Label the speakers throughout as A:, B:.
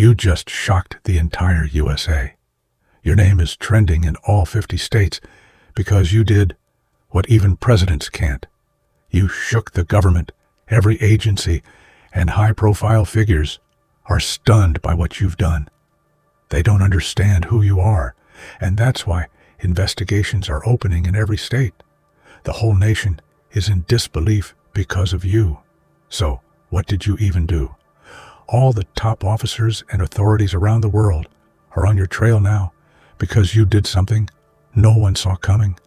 A: You just shocked the entire USA. Your name is trending in all 50 states because you did what even presidents can't. You shook the government. Every agency and high-profile figures are stunned by what you've done. They don't understand who you are, and that's why investigations are opening in every state. The whole nation is in disbelief because of you. So, what did you even do? All the top officers and authorities around the world are on your trail now because you did something no one saw coming.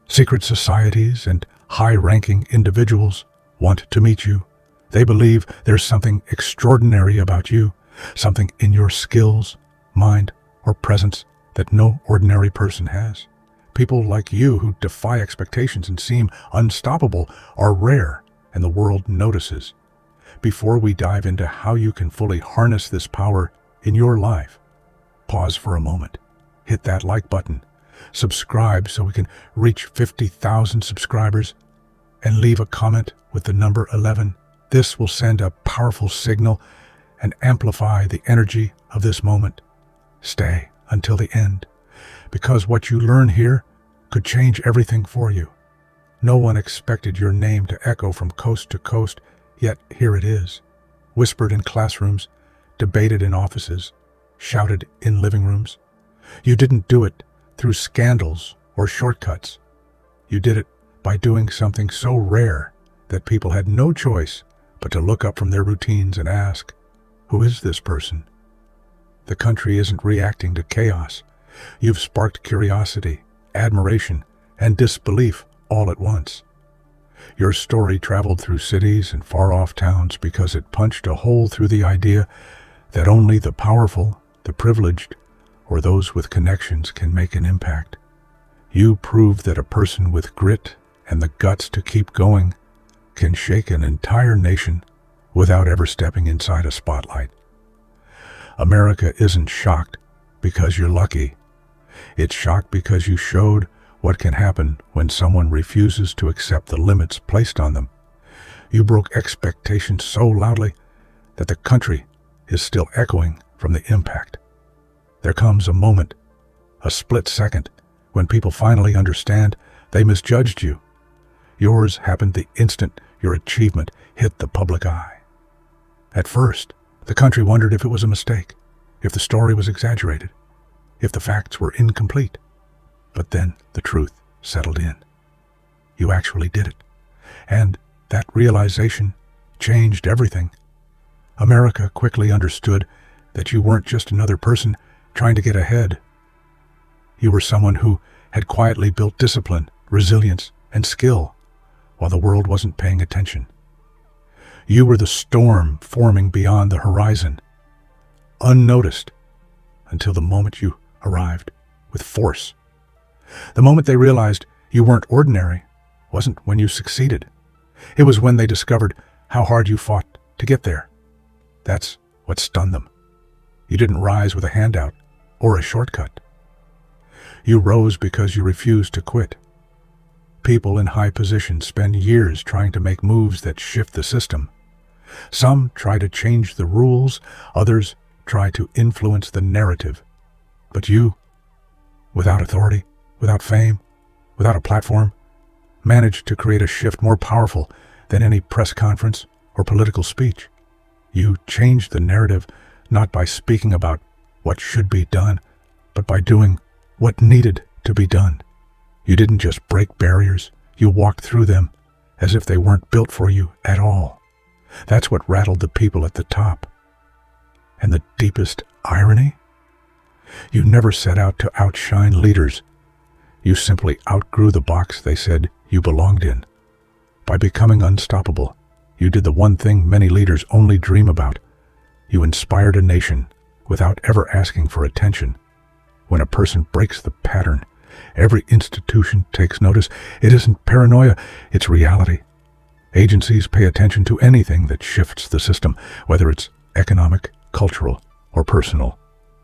A: Secret societies and high-ranking individuals want to meet you. They believe there's something extraordinary about you, something in your skills, mind, or presence that no ordinary person has. People like you who defy expectations and seem unstoppable are rare, and the world notices. Before we dive into how you can fully harness this power in your life, pause for a moment. Hit that like button. Subscribe so we can reach 50,000 subscribers, and leave a comment with the number 11. This will send a powerful signal and amplify the energy of this moment. Stay until the end, because what you learn here could change everything for you. No one expected your name to echo from coast to coast, yet here it is. Whispered in classrooms, debated in offices, shouted in living rooms. You didn't do it through scandals or shortcuts. You did it by doing something so rare that people had no choice but to look up from their routines and ask, who is this person? The country isn't reacting to chaos. You've sparked curiosity, admiration, and disbelief all at once. Your story traveled through cities and far-off towns because it punched a hole through the idea that only the powerful, the privileged, or those with connections can make an impact. You proved that a person with grit and the guts to keep going can shake an entire nation without ever stepping inside a spotlight. America isn't shocked because you're lucky. It's shocked because you showed what can happen when someone refuses to accept the limits placed on them. You broke expectations so loudly that the country is still echoing from the impact. There comes a moment, a split second, when people finally understand they misjudged you. Yours happened the instant your achievement hit the public eye. At first, the country wondered if it was a mistake, if the story was exaggerated, if the facts were incomplete. But then the truth settled in. You actually did it. And that realization changed everything. America quickly understood that you weren't just another person trying to get ahead. You were someone who had quietly built discipline, resilience, and skill while the world wasn't paying attention. You were the storm forming beyond the horizon, unnoticed until the moment you arrived with force. The moment they realized you weren't ordinary wasn't when you succeeded. It was when they discovered how hard you fought to get there. That's what stunned them. You didn't rise with a handout or a shortcut. You rose because you refused to quit. People in high positions spend years trying to make moves that shift the system. Some try to change the rules, others try to influence the narrative. But you, without authority, without fame, without a platform, managed to create a shift more powerful than any press conference or political speech. You changed the narrative not by speaking about what should be done, but by doing what needed to be done. You didn't just break barriers, you walked through them as if they weren't built for you at all. That's what rattled the people at the top. And the deepest irony? You never set out to outshine leaders. You simply outgrew the box they said you belonged in. By becoming unstoppable, you did the one thing many leaders only dream about. You inspired a nation without ever asking for attention. When a person breaks the pattern, every institution takes notice. It isn't paranoia, it's reality. Agencies pay attention to anything that shifts the system, whether it's economic, cultural, or personal.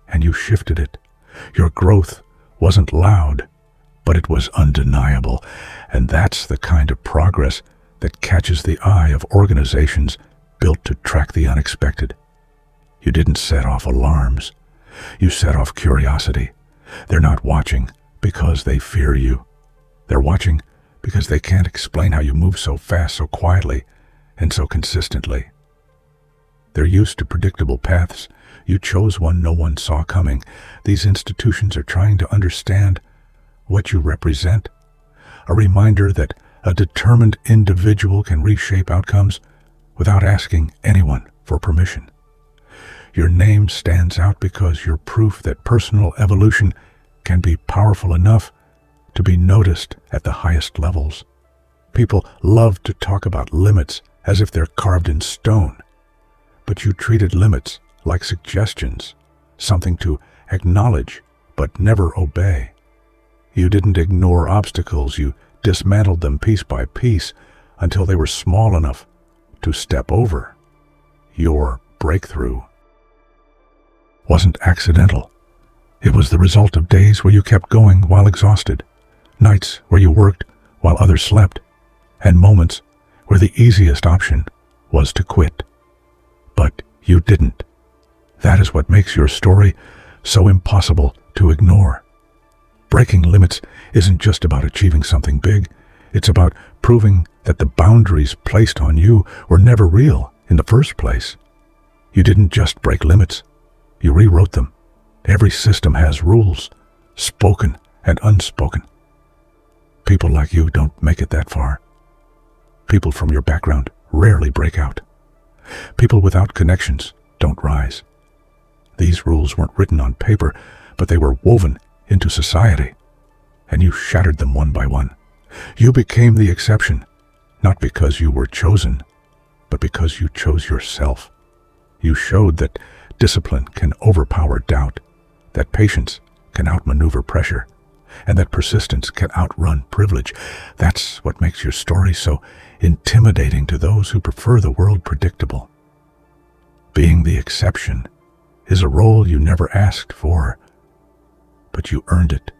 A: And you shifted it. Your growth wasn't loud, but it was undeniable. And that's the kind of progress that catches the eye of organizations built to track the unexpected. You didn't set off alarms. You set off curiosity. They're not watching because they fear you. They're watching because they can't explain how you move so fast, so quietly, and so consistently. They're used to predictable paths. You chose one no one saw coming. These institutions are trying to understand what you represent. A reminder that a determined individual can reshape outcomes without asking anyone for permission. Your name stands out because you're proof that personal evolution can be powerful enough to be noticed at the highest levels. People love to talk about limits as if they're carved in stone, but you treated limits like suggestions, something to acknowledge but never obey. You didn't ignore obstacles, you dismantled them piece by piece until they were small enough to step over. Your breakthrough wasn't accidental. It was the result of days where you kept going while exhausted, nights where you worked while others slept, and moments where the easiest option was to quit. But you didn't. That is what makes your story so impossible to ignore. Breaking limits isn't just about achieving something big. It's about proving that the boundaries placed on you were never real in the first place. You didn't just break limits. You rewrote them. Every system has rules, spoken and unspoken. People like you don't make it that far. People from your background rarely break out. People without connections don't rise. These rules weren't written on paper, but they were woven into society, and you shattered them one by one. You became the exception, not because you were chosen, but because you chose yourself. You showed that discipline can overpower doubt, that patience can outmaneuver pressure, and that persistence can outrun privilege. That's what makes your story so intimidating to those who prefer the world predictable. Being the exception is a role you never asked for, but you earned it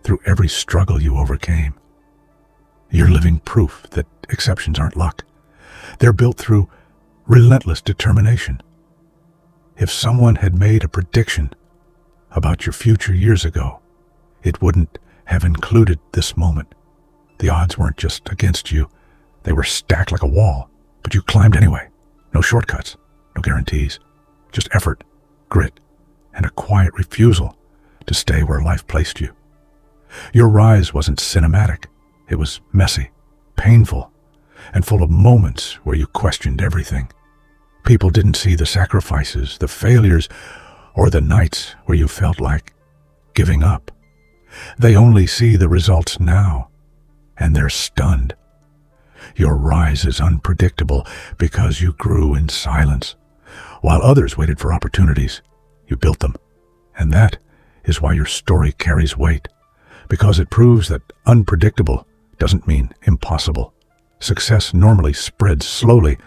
A: through every struggle you overcame. You're living proof that exceptions aren't luck. They're built through relentless determination. If someone had made a prediction about your future years ago, it wouldn't have included this moment. The odds weren't just against you. They were stacked like a wall, but you climbed anyway. No shortcuts, no guarantees, just effort, grit, and a quiet refusal to stay where life placed you. Your rise wasn't cinematic. It was messy, painful, and full of moments where you questioned everything. People didn't see the sacrifices, the failures, or the nights where you felt like giving up. They only see the results now, and they're stunned. Your rise is unpredictable because you grew in silence. While others waited for opportunities, you built them. And that is why your story carries weight, because it proves that unpredictable doesn't mean impossible. Success normally spreads slowly,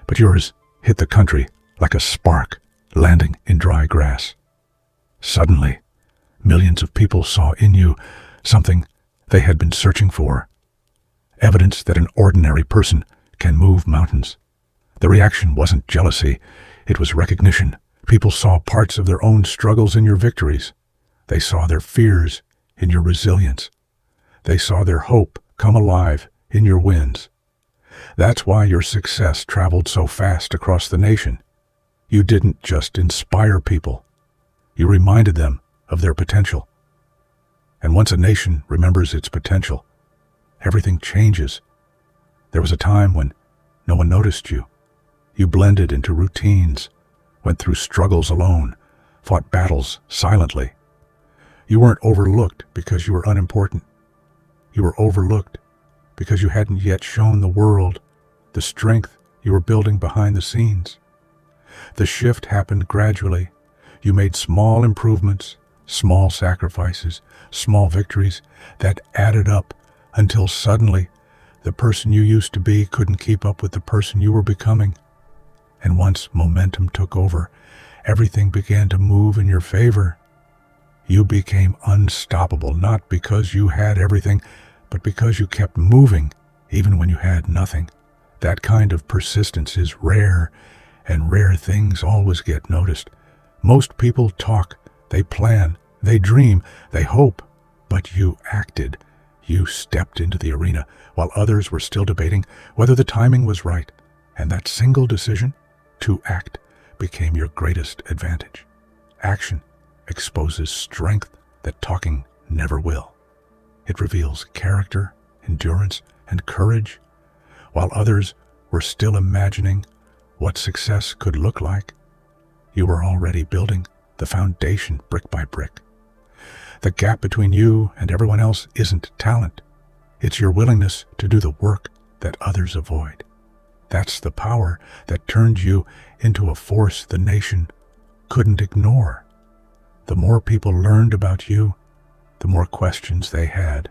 A: but yours hit the country like a spark landing in dry grass. Suddenly, millions of people saw in you something they had been searching for. Evidence that an ordinary person can move mountains. The reaction wasn't jealousy, it was recognition. People saw parts of their own struggles in your victories. They saw their fears in your resilience. They saw their hope come alive in your wins. That's why your success traveled so fast across the nation. You didn't just inspire people. You reminded them of their potential. And once a nation remembers its potential, everything changes. There was a time when no one noticed you. You blended into routines, went through struggles alone, fought battles silently. You weren't overlooked because you were unimportant. You were overlooked because you hadn't yet shown the world the strength you were building behind the scenes. The shift happened gradually. You made small improvements, small sacrifices, small victories that added up until suddenly the person you used to be couldn't keep up with the person you were becoming. And once momentum took over, everything began to move in your favor. You became unstoppable, not because you had everything, but because you kept moving, even when you had nothing. That kind of persistence is rare, and rare things always get noticed. Most people talk, they plan, they dream, they hope, but you acted. You stepped into the arena while others were still debating whether the timing was right, and that single decision, to act, became your greatest advantage. Action exposes strength that talking never will. It reveals character, endurance, and courage, while others were still imagining what success could look like. You were already building the foundation brick by brick. The gap between you and everyone else isn't talent. It's your willingness to do the work that others avoid. That's the power that turned you into a force the nation couldn't ignore. The more people learned about you, the more questions they had.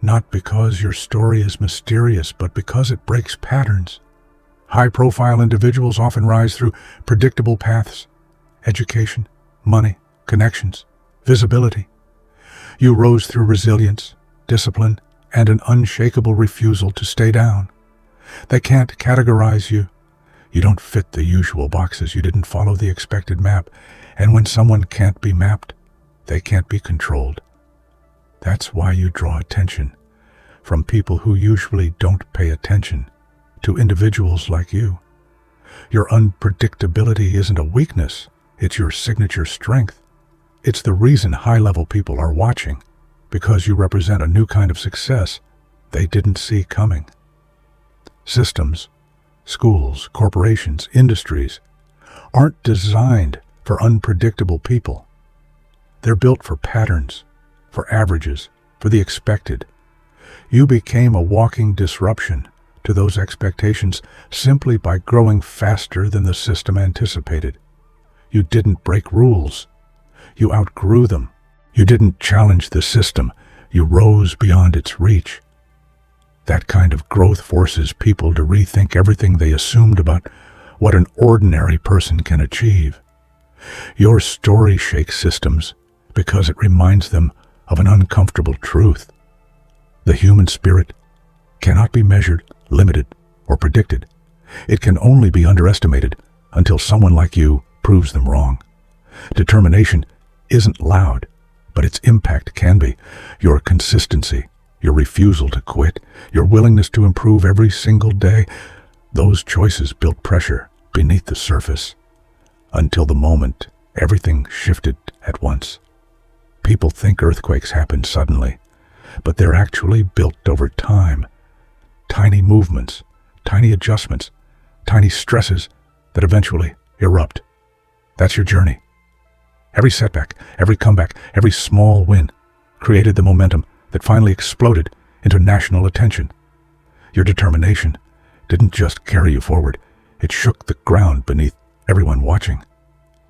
A: Not because your story is mysterious, but because it breaks patterns. High-profile individuals often rise through predictable paths: education, money, connections, visibility. You rose through resilience, discipline, and an unshakable refusal to stay down. They can't categorize you. You don't fit the usual boxes. You didn't follow the expected map. And when someone can't be mapped, they can't be controlled. That's why you draw attention from people who usually don't pay attention to individuals like you. Your unpredictability isn't a weakness. It's your signature strength. It's the reason high-level people are watching, because you represent a new kind of success they didn't see coming. Systems, schools, corporations, industries aren't designed for unpredictable people. They're built for patterns, for averages, for the expected. You became a walking disruption to those expectations simply by growing faster than the system anticipated. You didn't break rules. You outgrew them. You didn't challenge the system. You rose beyond its reach. That kind of growth forces people to rethink everything they assumed about what an ordinary person can achieve. Your story shakes systems because it reminds them of an uncomfortable truth. The human spirit cannot be measured, limited, or predicted. It can only be underestimated until someone like you proves them wrong. Determination isn't loud, but its impact can be. Your consistency, your refusal to quit, your willingness to improve every single day, those choices built pressure beneath the surface until the moment everything shifted at once. People think earthquakes happen suddenly, but they're actually built over time. Tiny movements, tiny adjustments, tiny stresses that eventually erupt. That's your journey. Every setback, every comeback, every small win created the momentum that finally exploded into national attention. Your determination didn't just carry you forward, it shook the ground beneath everyone watching.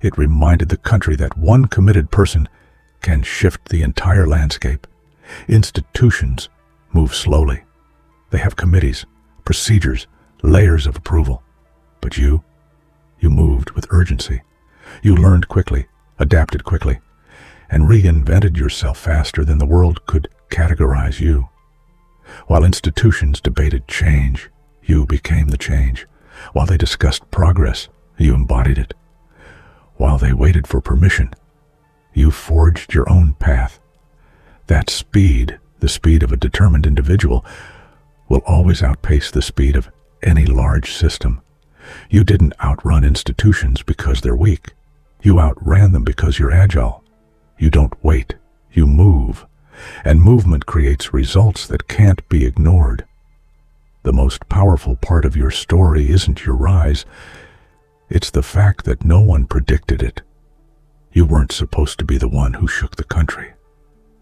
A: It reminded the country that one committed person can shift the entire landscape. Institutions move slowly. They have committees, procedures, layers of approval. But you moved with urgency. You learned quickly, adapted quickly, and reinvented yourself faster than the world could categorize you. While institutions debated change, you became the change. While they discussed progress, you embodied it. While they waited for permission, you forged your own path. That speed, the speed of a determined individual, will always outpace the speed of any large system. You didn't outrun institutions because they're weak. You outran them because you're agile. You don't wait, you move. And movement creates results that can't be ignored. The most powerful part of your story isn't your rise. It's the fact that no one predicted it. You weren't supposed to be the one who shook the country.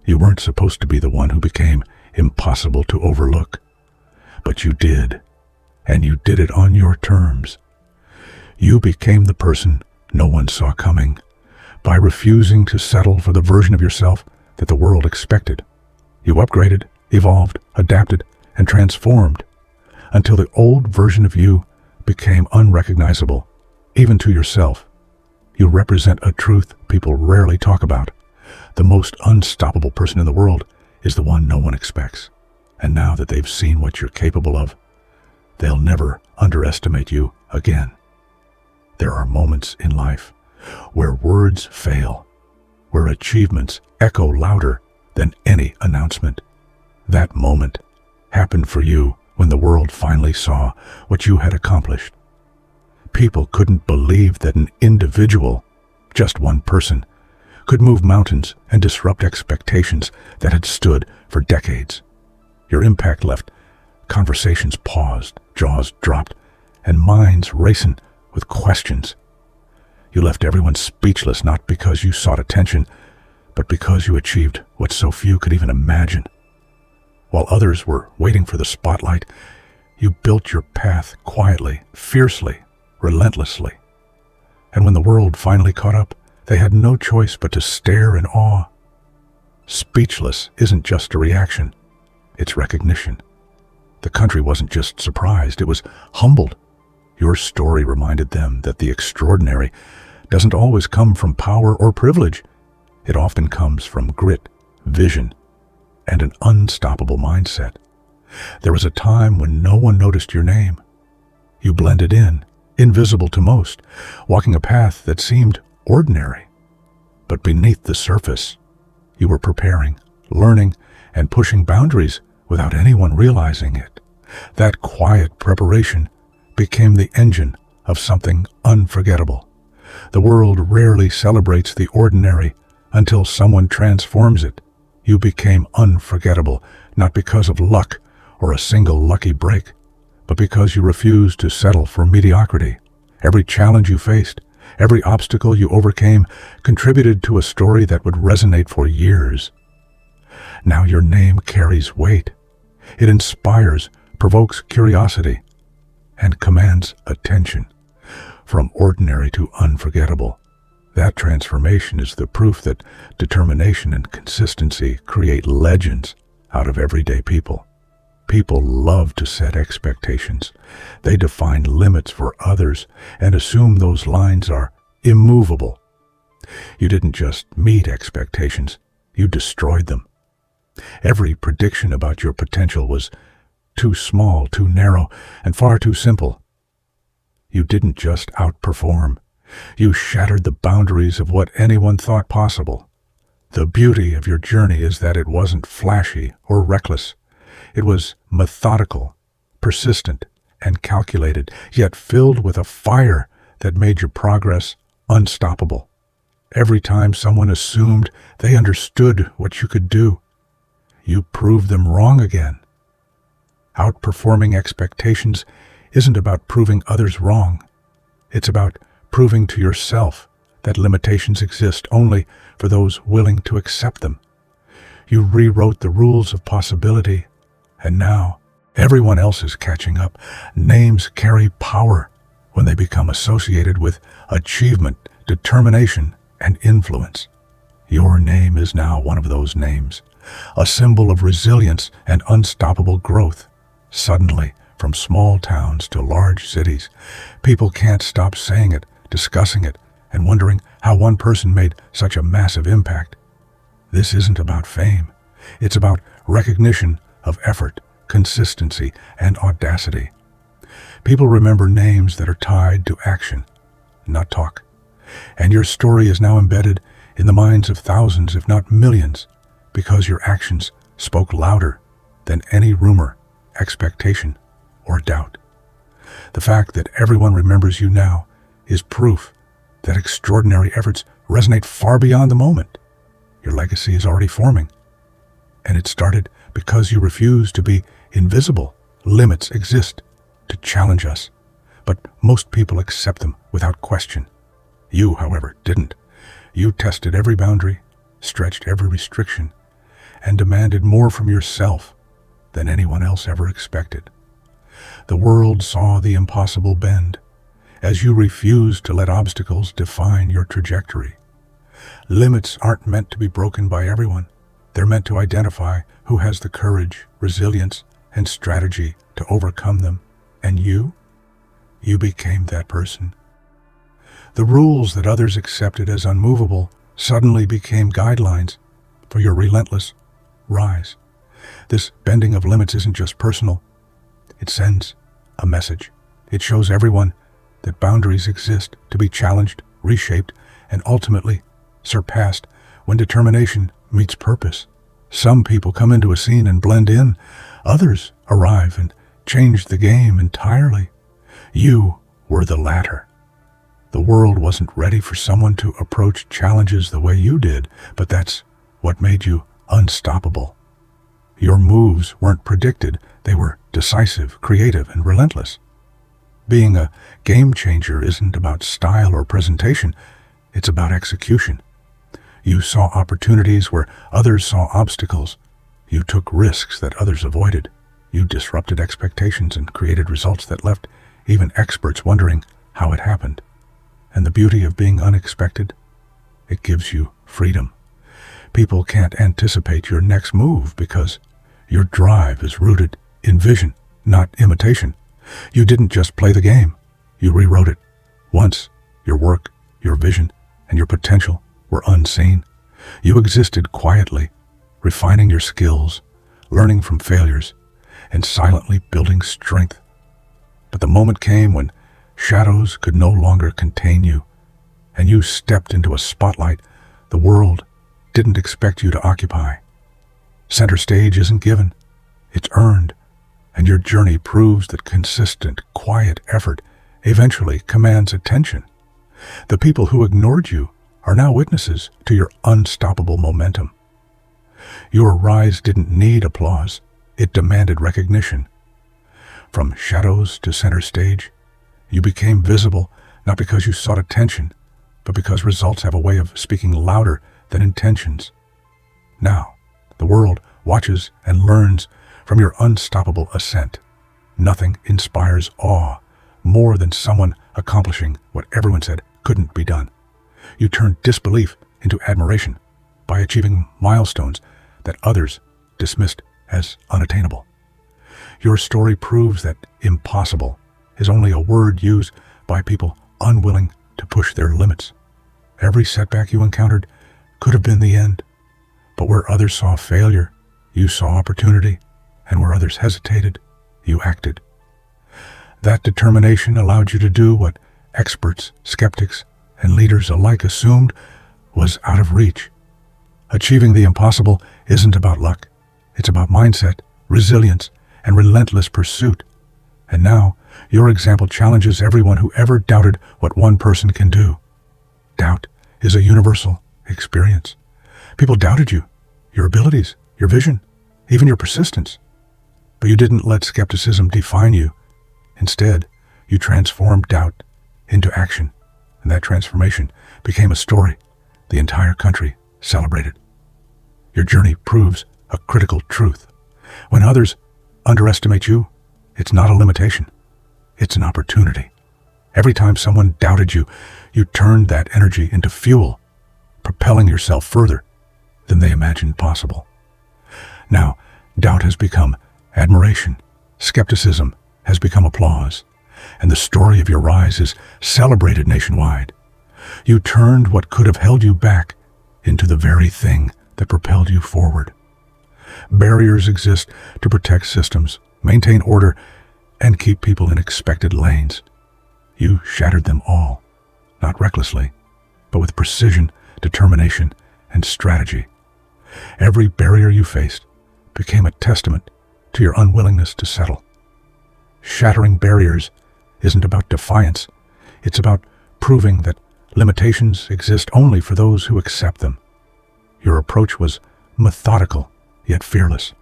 A: You weren't supposed to be the one who became impossible to overlook. But you did, and you did it on your terms. You became the person no one saw coming by refusing to settle for the version of yourself that the world expected. You upgraded, evolved, adapted, and transformed until the old version of you became unrecognizable, even to yourself. You represent a truth people rarely talk about. The most unstoppable person in the world is the one no one expects. And now that they've seen what you're capable of, they'll never underestimate you again. There are moments in life where words fail, where achievements echo louder than any announcement. That moment happened for you when the world finally saw what you had accomplished. People couldn't believe that an individual, just one person, could move mountains and disrupt expectations that had stood for decades. Your impact left conversations paused, jaws dropped, and minds racing with questions. You left everyone speechless, not because you sought attention, but because you achieved what so few could even imagine. While others were waiting for the spotlight, you built your path quietly, fiercely, relentlessly. And when the world finally caught up, they had no choice but to stare in awe. Speechless isn't just a reaction, it's recognition. The country wasn't just surprised, it was humbled. Your story reminded them that the extraordinary doesn't always come from power or privilege. It often comes from grit, vision, and an unstoppable mindset. There was a time when no one noticed your name. You blended in, invisible to most, walking a path that seemed ordinary. But beneath the surface, you were preparing, learning, and pushing boundaries without anyone realizing it. That quiet preparation became the engine of something unforgettable. The world rarely celebrates the ordinary until someone transforms it. You became unforgettable, not because of luck or a single lucky break, but because you refused to settle for mediocrity. Every challenge you faced, every obstacle you overcame, contributed to a story that would resonate for years. Now your name carries weight. It inspires, provokes curiosity, and commands attention. From ordinary to unforgettable, that transformation is the proof that determination and consistency create legends out of everyday people. People love to set expectations. They define limits for others and assume those lines are immovable. You didn't just meet expectations, you destroyed them. Every prediction about your potential was too small, too narrow, and far too simple. You didn't just outperform. You shattered the boundaries of what anyone thought possible. The beauty of your journey is that it wasn't flashy or reckless. It was methodical, persistent, and calculated, yet filled with a fire that made your progress unstoppable. Every time someone assumed they understood what you could do, you proved them wrong again. Outperforming expectations isn't about proving others wrong. It's about proving to yourself that limitations exist only for those willing to accept them. You rewrote the rules of possibility, and now everyone else is catching up. Names carry power when they become associated with achievement, determination, and influence. Your name is now one of those names, a symbol of resilience and unstoppable growth. Suddenly, from small towns to large cities, people can't stop saying it, discussing it, and wondering how one person made such a massive impact. This isn't about fame. It's about recognition of effort, consistency, and audacity. People remember names that are tied to action, not talk. And your story is now embedded in the minds of thousands, if not millions, because your actions spoke louder than any rumor, expectation, or doubt. The fact that everyone remembers you now is proof that extraordinary efforts resonate far beyond the moment. Your legacy is already forming, and it started because you refused to be invisible. Limits exist to challenge us, but most people accept them without question. You, however, didn't. You tested every boundary, stretched every restriction, and demanded more from yourself than anyone else ever expected. The world saw the impossible bend as you refused to let obstacles define your trajectory. Limits aren't meant to be broken by everyone. They're meant to identify who has the courage, resilience, and strategy to overcome them. And you became that person. The rules that others accepted as unmovable suddenly became guidelines for your relentless rise. This bending of limits isn't just personal. It sends a message. It shows everyone that boundaries exist to be challenged, reshaped, and ultimately surpassed when determination meets purpose. Some people come into a scene and blend in. Others arrive and change the game entirely. You were the latter. The world wasn't ready for someone to approach challenges the way you did, but that's what made you unstoppable. Your moves weren't predicted. They were decisive, creative, and relentless. Being a game changer isn't about style or presentation. It's about execution. You saw opportunities where others saw obstacles. You took risks that others avoided. You disrupted expectations and created results that left even experts wondering how it happened. And the beauty of being unexpected, it gives you freedom. People can't anticipate your next move because your drive is rooted in vision, not imitation. You didn't just play the game, you rewrote it. Once, your work, your vision, and your potential were unseen. You existed quietly, refining your skills, learning from failures, and silently building strength. But the moment came when shadows could no longer contain you, and you stepped into a spotlight the world didn't expect you to occupy. Center stage isn't given, it's earned, and your journey proves that consistent, quiet effort eventually commands attention. The people who ignored you are now witnesses to your unstoppable momentum. Your rise didn't need applause, it demanded recognition. From shadows to center stage, you became visible not because you sought attention, but because results have a way of speaking louder than intentions. Now, the world watches and learns from your unstoppable ascent. Nothing inspires awe more than someone accomplishing what everyone said couldn't be done. You turned disbelief into admiration by achieving milestones that others dismissed as unattainable. Your story proves that impossible is only a word used by people unwilling to push their limits. Every setback you encountered could have been the end, but where others saw failure, you saw opportunity, and where others hesitated, you acted. That determination allowed you to do what experts, skeptics, and leaders alike assumed was out of reach. Achieving the impossible isn't about luck. It's about mindset, resilience, and relentless pursuit. And now, your example challenges everyone who ever doubted what one person can do. Doubt is a universal experience. People doubted you, your abilities, your vision, even your persistence. But you didn't let skepticism define you. Instead, you transformed doubt into action, and that transformation became a story the entire country celebrated. Your journey proves a critical truth. When others underestimate you, it's not a limitation, it's an opportunity. Every time someone doubted you, you turned that energy into fuel, propelling yourself further than they imagined possible. Now, doubt has become admiration, skepticism has become applause, and the story of your rise is celebrated nationwide. You turned what could have held you back into the very thing that propelled you forward. Barriers exist to protect systems, maintain order, and keep people in expected lanes. You shattered them all, not recklessly, but with precision, determination, and strategy. Every barrier you faced became a testament to your unwillingness to settle. Shattering barriers isn't about defiance, it's about proving that limitations exist only for those who accept them. Your approach was methodical, yet fearless,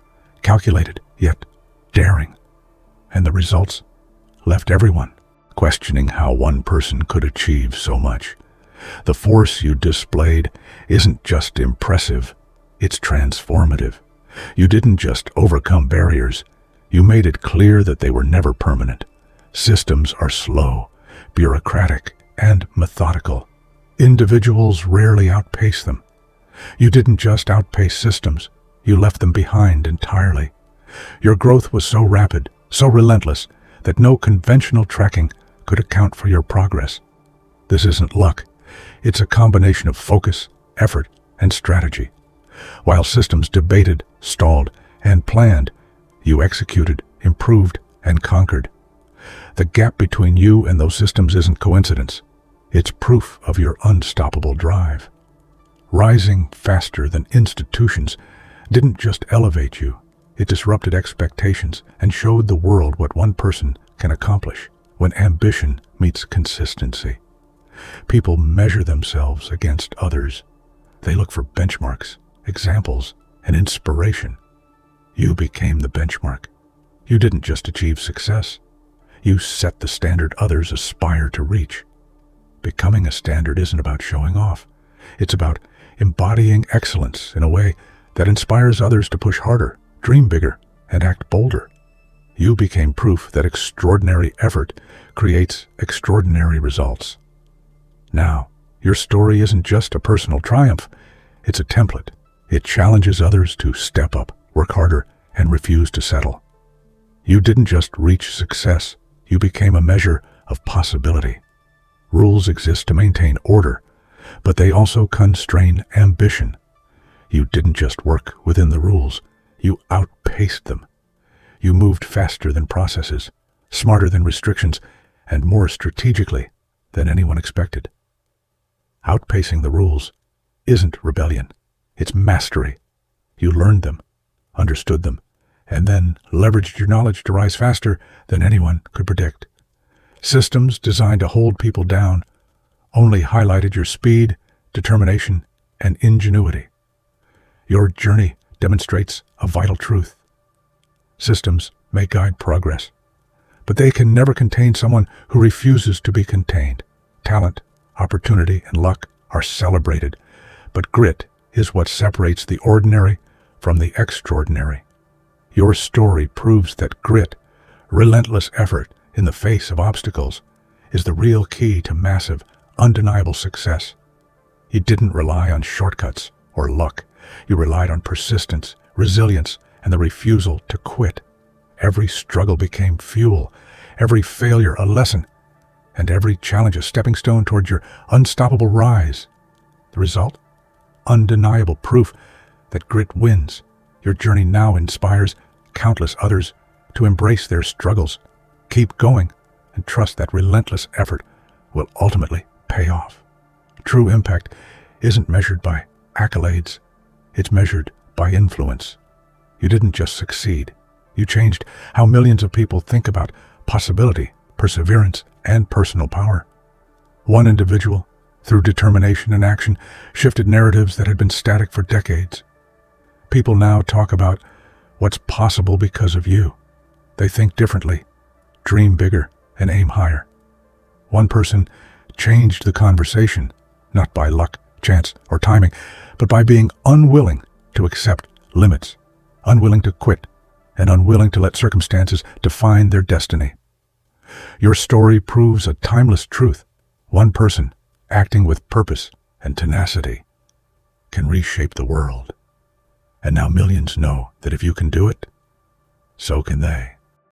A: calculated, yet daring. And the results left everyone questioning how one person could achieve so much. The force you displayed isn't just impressive, it's transformative. You didn't just overcome barriers, you made it clear that they were never permanent. Systems are slow, bureaucratic, and methodical. Individuals rarely outpace them. You didn't just outpace systems, you left them behind entirely. Your growth was so rapid, so relentless, that no conventional tracking could account for your progress. This isn't luck. It's a combination of focus, effort, and strategy. While systems debated, stalled, and planned, you executed, improved, and conquered. The gap between you and those systems isn't coincidence. It's proof of your unstoppable drive. Rising faster than institutions didn't just elevate you, it disrupted expectations and showed the world what one person can accomplish when ambition meets consistency. People measure themselves against others. They look for benchmarks, examples, and inspiration. You became the benchmark. You didn't just achieve success. You set the standard others aspire to reach. Becoming a standard isn't about showing off. It's about embodying excellence in a way that inspires others to push harder, dream bigger, and act bolder. You became proof that extraordinary effort creates extraordinary results. Now, your story isn't just a personal triumph, it's a template. It challenges others to step up, work harder, and refuse to settle. You didn't just reach success, you became a measure of possibility. Rules exist to maintain order, but they also constrain ambition. You didn't just work within the rules, you outpaced them. You moved faster than processes, smarter than restrictions, and more strategically than anyone expected. Outpacing the rules isn't rebellion, it's mastery. You learned them, understood them, and then leveraged your knowledge to rise faster than anyone could predict. Systems designed to hold people down only highlighted your speed, determination, and ingenuity. Your journey demonstrates a vital truth. Systems may guide progress, but they can never contain someone who refuses to be contained. Talent, opportunity, and luck are celebrated, but grit is what separates the ordinary from the extraordinary. Your story proves that grit, relentless effort in the face of obstacles, is the real key to massive, undeniable success. You didn't rely on shortcuts or luck. You relied on persistence, resilience, and the refusal to quit. Every struggle became fuel, every failure a lesson, and every challenge a stepping stone toward your unstoppable rise. The result? Undeniable proof that grit wins. Your journey now inspires countless others to embrace their struggles, keep going, and trust that relentless effort will ultimately pay off. True impact isn't measured by accolades, it's measured by influence. You didn't just succeed, you changed how millions of people think about possibility, perseverance, and personal power. One individual, through determination and action, shifted narratives that had been static for decades. People now talk about what's possible because of you. They think differently, dream bigger, and aim higher. One person changed the conversation, not by luck, chance, or timing, but by being unwilling to accept limits, unwilling to quit, and unwilling to let circumstances define their destiny. Your story proves a timeless truth. One person, acting with purpose and tenacity, can reshape the world. And now millions know that if you can do it, so can they.